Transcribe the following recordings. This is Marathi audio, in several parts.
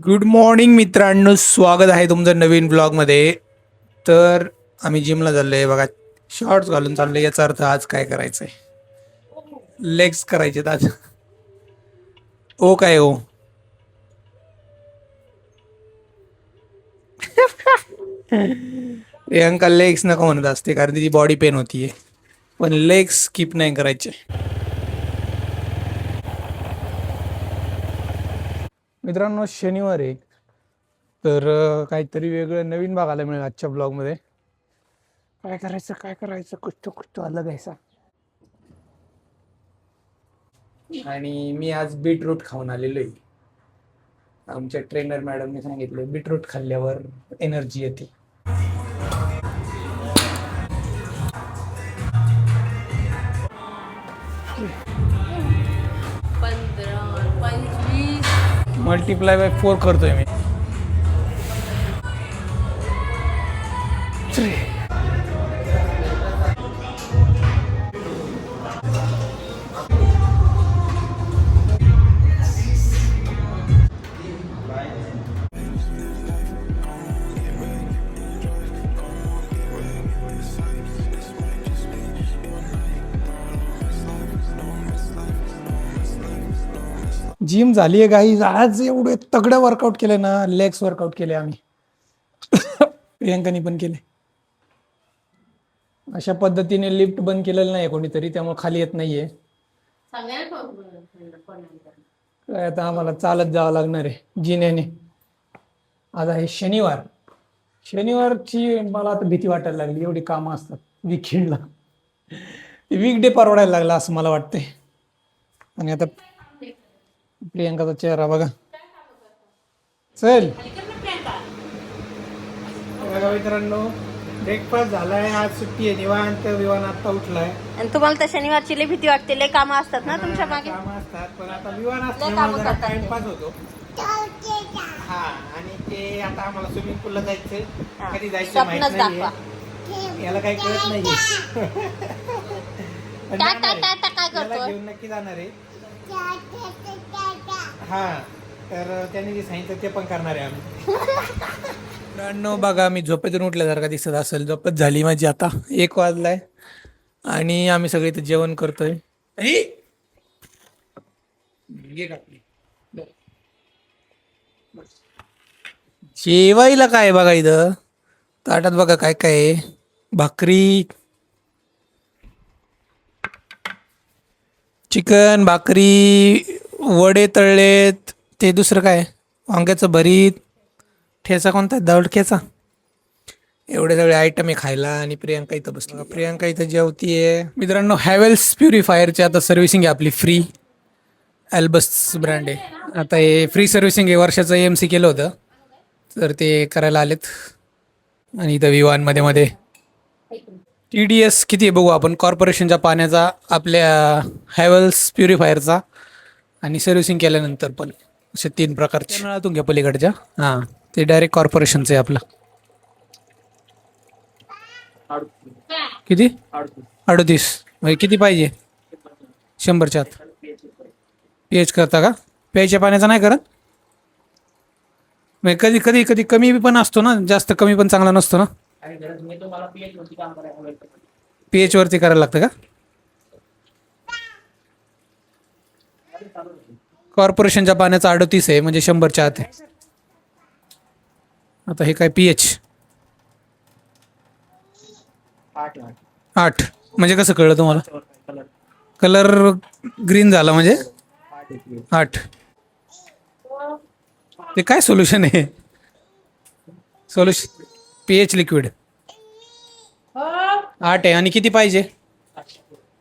गुड मॉर्निंग मित्रांनो, स्वागत आहे तुमचं नवीन ब्लॉगमध्ये. तर आम्ही जिमला चाललो आहे बघा. शॉर्ट्स घालून चाललो. याचा अर्थ आज काय करायचंय? लेग्स करायचे आज. ओ काय ओ? प्रियांका लेग्स नका म्हणत असते कारण तिची बॉडी पेन होतीये, पण लेग्स स्किप नाही करायचे. मित्रांनो, शनिवार आहे, तर काहीतरी वेगळं नवीन बघायला मिळेल आजच्या ब्लॉगमध्ये. काय करायचं काय करायचं, कुछ तो अलग ऐसा. आणि मी आज बीटरूट खाऊन आलेलो आहे. आमच्या ट्रेनर मॅडमने सांगितलं बीटरूट खाल्ल्यावर एनर्जी येते. मल्टिप्लाय बाय 4 करतोय मी. जिम झाली आहे गाईज. आज एवढे तगडे वर्कआउट केले ना, लेग्स वर्कआउट केले आम्ही. प्रियांकाने पण केले. अशा पद्धतीने लिफ्ट बंद केलेलं नाही कोणीतरी, त्यामुळे खाली येत नाहीये. काय आता आम्हाला चालत जावं लागणार आहे जिन्याने. आज आहे शनिवार. शनिवारची मला आता भीती वाटायला लागली, एवढी कामं असतात विकेंडला. वीकडे परवडायला लागला असं मला वाटतंय. आणि आता प्रियांकाचा चेहरा बघा. चल बघा मित्रांनो, ब्रेकफास्ट झालाय. आज सुट्टी आहे, निवांत विवान आता उठलाय. आणि तुम्हाला तर शनिवारची लई भीती वाटते, लई कामं असतात ना तुमच्या मागे. कामं असतात, पण आता विवान लय असल्यामुळे कामं जरा करतात ते. टाइमपास होतो. हा, आणि ते आता आम्हाला स्विमिंग पूलला जायचंय. हा. कधी जायचं स्वप्नच माहित दाखवा. नाहीये, याला काही कळत नाहीये. पण काय जाणार आहे. काय याला करतोय? घेऊन नक्की जाणार आहे. हा, तर त्यांनी जे सांगितलं ते पण करणार आहे आम्ही. मित्रांनो बघा, मी झोपेतून उठल्यासारखा दिसत असेल. झोपेत झाली माझी आता. 1 वाजलाय आणि आम्ही सगळे इथे जेवण करतोय. घे कापली. जेवायला काय बघा इथं ताटात, बघा काय काय आहे. भाकरी, चिकन, भाकरी, वडे तळलेत. ते दुसरं काय, वांग्याचं भरीत, ठेचा कोणता, दडक्याचा. एवढे सगळे आयटम आहे खायला. आणि प्रियांका इथं बसली. प्रियांका इथं जेवतीये. मित्रांनो, हॅवेल्स प्युरिफायरची आता सर्व्हिसिंग आहे आपली फ्री. अल्बस ब्रँड आहे. आता हे फ्री सर्व्हिसिंग आहे. वर्षाचं AMC केलं होतं, तर ते करायला आलेत. आणि इथं विवानमध्ये मध्ये TDS किती आहे बघू आपण. कॉर्पोरेशनच्या पाण्याचा, आपल्या हॅवेल्स प्युरिफायरचा, आणि सर्व्हिसिंग केल्यानंतर पण असे 3 प्रकारचे. नळातून घ्या पलीकडच्या. हां, ते डायरेक्ट कॉर्पोरेशनचं आहे आपलं. किती? 38. म्हणजे किती पाहिजे? 100च्या आत. PH करता का? प्यायच्या पाण्याचा नाही करत? म्हणजे कधी कधी कधी कमी पण असतो ना, जास्त कमी पण चांगला नसतो ना. PH वरती करायला लागतं का? कॉर्पोरेशनच्या पाण्याचा 38 आहे, म्हणजे 100च्या आत आहे. आता हे काय PH? 8. म्हणजे कसं कळलं तुम्हाला? कलर ग्रीन झाला म्हणजे 8. ते काय सोल्युशन आहे? सोल्युशन PH लिक्विड 8 आहे. आणि किती पाहिजे?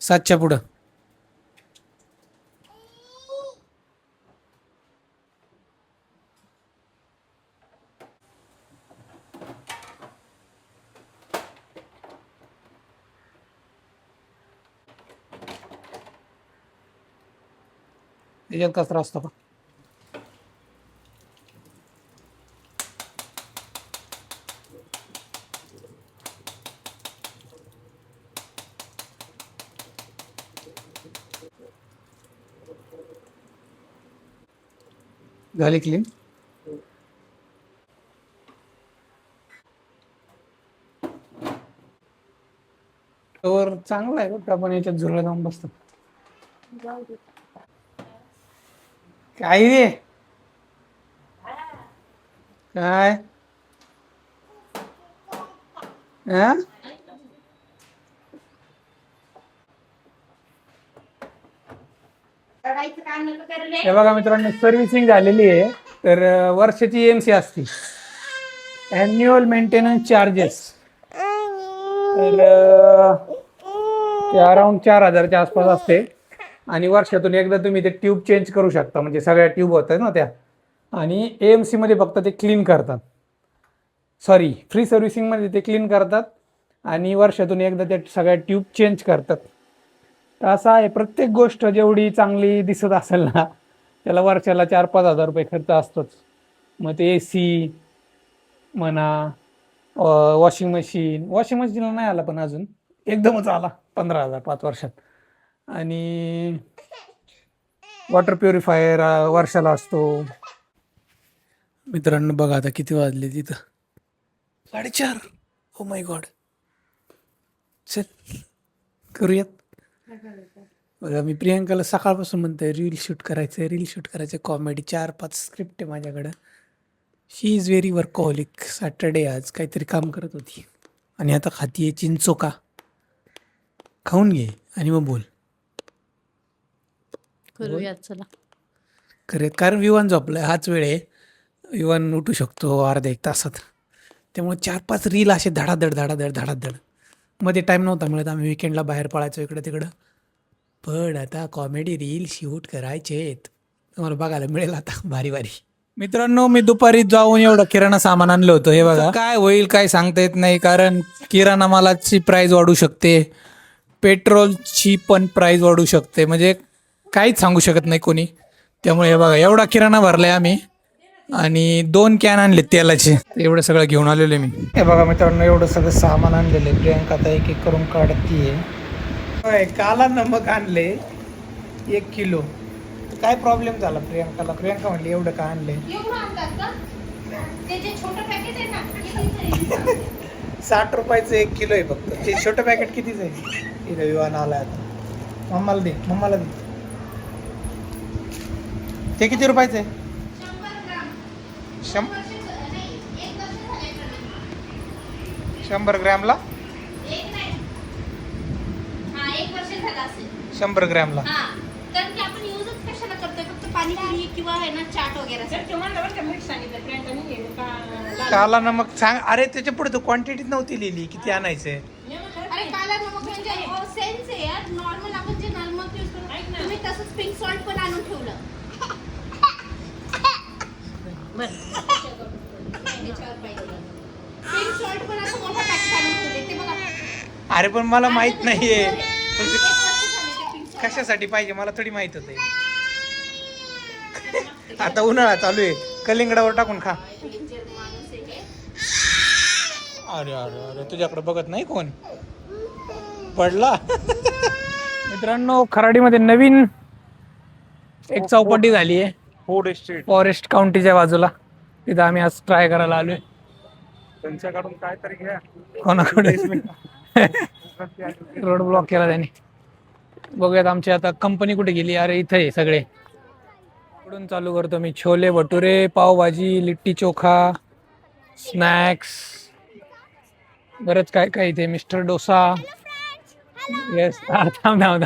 7च्या पुढं. त्याच्यात कचरा असतो का? झाली क्लीन. तर चांगला आहे बघ, आपण याच्यात झुरला जाऊन बसतो. काय रे काय हा? हे बघा मित्रांनो, सर्व्हिसिंग झालेली आहे. तर वर्षाची EMC असते, अॅन्युअल मेंटेनन्स चार्जेस. तर ते अराउंड 4,000च्या आसपास असते. आणि वर्षातून एकदा तुम्ही ते ट्यूब चेंज करू शकता, म्हणजे सगळ्या ट्यूब होतात ना त्या. आणि AMC मध्ये फक्त ते क्लीन करतात, सॉरी फ्री सर्व्हिसिंग मध्ये ते क्लीन करतात आणि वर्षातून एकदा त्या सगळ्या ट्यूब चेंज करतात. तर असं आहे, प्रत्येक गोष्ट जेवढी चांगली दिसत असेल ना त्याला वर्षाला 4-5 हजार रुपये खर्च असतोच. मग ते AC म्हणा, वॉशिंग मशीनला नाही आला पण अजून, एकदमच आला 15,000 5 वर्षात. आणि वॉटर प्युरिफायर वर्षाला असतो. मित्रांनो बघा आता किती वाजले, तिथं 4:30. ओ माय गॉड, चल करूयात. बघा मी प्रियांकाला सकाळपासून म्हणतोय रील शूट करायचं कॉमेडी. 4-5 स्क्रिप्ट आहे माझ्याकडं. शी इज व्हेरी वर्कहॉलिक. सॅटर्डे आज काहीतरी काम करत होती आणि आता खातीये चिंचोका. खाऊन घे आणि मग बोल. करूयात चला. करेक्ट, कारण विवान झोपलाय, हाच वेळ आहे. विवान उठू शकतो अर्ध्या 1 तासात. त्यामुळे 4-5 रील असे धडाधड. मध्ये टाईम नव्हता मिळत, आम्ही विकेंडला बाहेर पळायचो इकडं तिकडं. पण आता कॉमेडी रील शूट करायचेत, तुम्हाला बघायला मिळेल आता भारी. मित्रांनो मी दुपारी जाऊन एवढं किराणा सामान आणलं होतं. हे बघा, काय होईल काय सांगता येत नाही, कारण किराणा मालाची प्राइस वाढू शकते, पेट्रोलची पण प्राइस वाढू शकते, म्हणजे काहीच सांगू शकत नाही कोणी. त्यामुळे हे बघा एवढा किराणा भरलाय आम्ही आणि 2 कॅन आणले तेलाचे. एवढं सगळं घेऊन आलेलो मी. हे बघा मित्रांनो, एवढं सगळं सामान आणलेलं आहे. प्रियांका आता एक एक करून काढतीये. काला नमक आणले 1 किलो. काय प्रॉब्लेम झाला प्रियांका म्हणली एवढं का आणले. 60 रुपयाचं 1 किलो आहे फक्त. ते छोटं पॅकेट कितीच आहे. इथं विवान आलाय आता. मम्माला दे. ते किती रुपयाचं आहे. 100 ग्रॅमला 100 ग्रॅमला. कारण की आपण युजच कशाला करतोय, फक्त पाणीपुरी किंवा आहे ना चाट वगैरे. काला नमक सांग. अरे त्याच्या पुढे तर क्वांटिटीत नव्हती लिहिली किती आणायचंय. अरे काला नमक म्हणजे सेन्स आहे यार. नॉर्मल आपण जे नमक यूज करतो, तुम्ही तसंच पिंक सॉल्ट पण आणून ठेवलं. पिंक सॉल्ट पण असं मोठं पॅकेट आणून ठेवले ते बघा. अरे पण मला माहित नाहीये कशासाठी पाहिजे, मला थोडी माहित होते. आता उन्हाळा चालू आहे, कलिंगडावर टाकून खा. अरे तुझ्याकडे बघत नाही कोण. पडला. मित्रांनो खराडीमध्ये नवीन एक चौपटी झाली आहे, फॉरेस्ट काउंटीच्या बाजूला. तिथं आम्ही आज ट्राय करायला आलोय. त्यांच्याकडून काय तरी घ्या. कोणाकडे रोड ब्लॉक केला त्याने. बघूयात आमची आता कंपनी कुठे गेली. अरे इथे आहे सगळे. इकडून चालू करतो मी. छोले भटुरे, पावभाजी, लिट्टी चोखा, स्नॅक्स, बरंच काय इथे. मिस्टर डोसा, येस थांब.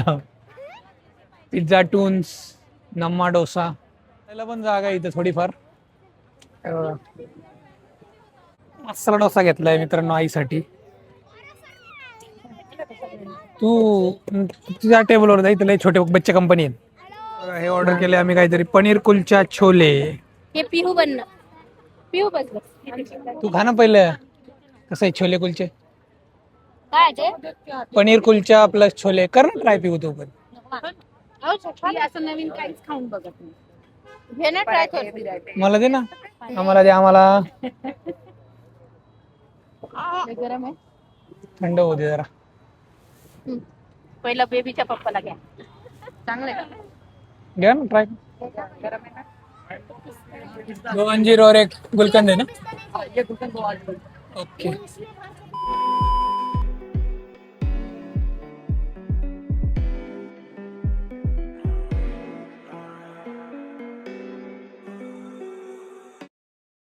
Pizza toons, Namma dosa. त्याला पण जागा इथं थोडीफार. मसाला डोसा घेतलाय मित्रांनो आईसाठी. तू तुझ्या टेबलवर जा, इथं लय छोटे बच्चे कंपनी आहेत. हे ऑर्डर केले आम्ही काहीतरी पनीर कुलचा छोले. हे पिहू बस. तू खा ना पहिलं, कसं आहे छोले कुलचे. काय ते पनीर कुलचा प्लस छोले कर ना ट्राय. पिऊ तू पण. असं नवीन काहीच खाऊन बघत नाही. घे ना ट्राय कर. मला दे ना. आम्हाला दे. आम्हाला गरम आहे. थंड होऊ दे जरा. पहिला बेबीच्या पप्पाला घ्या. चांगलं आहे का. घ्या ना ट्राय. 2 अंजीर और 1 गुलकंद है ना. ओके